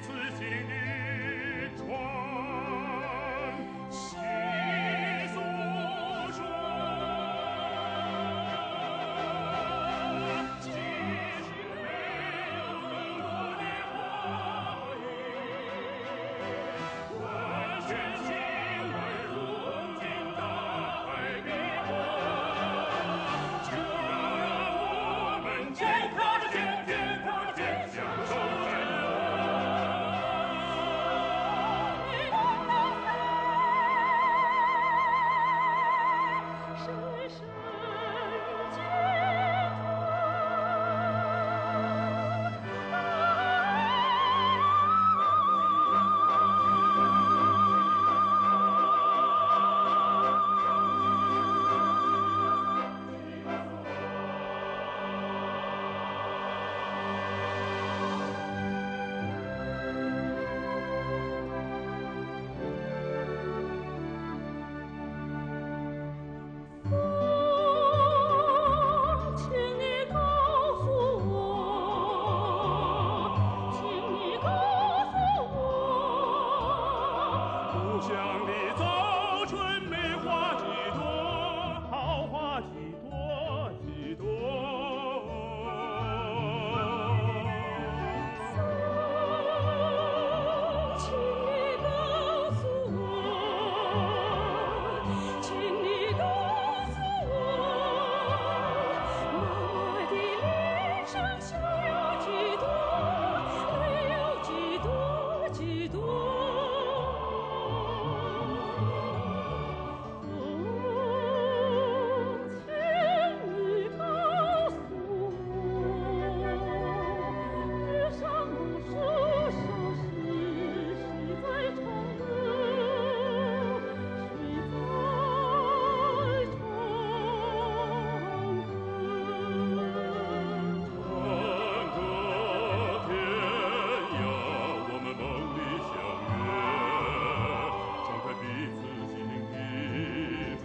此心灵传细诉说，即使没有更多的话语，完全心儿融进大海碧波，就让我们肩靠着肩，肩靠着肩，相守在深深见请你告诉我，请你告诉我，故乡的早春，梅花几多，桃花几多几多。请你告诉我，请你告诉我，妈妈的脸上笑有几多，泪有几多几多。请你告诉我，日上无数小溪，谁在唱歌？谁在唱歌？分隔天涯，我们梦里相约，张开彼此心灵的窗。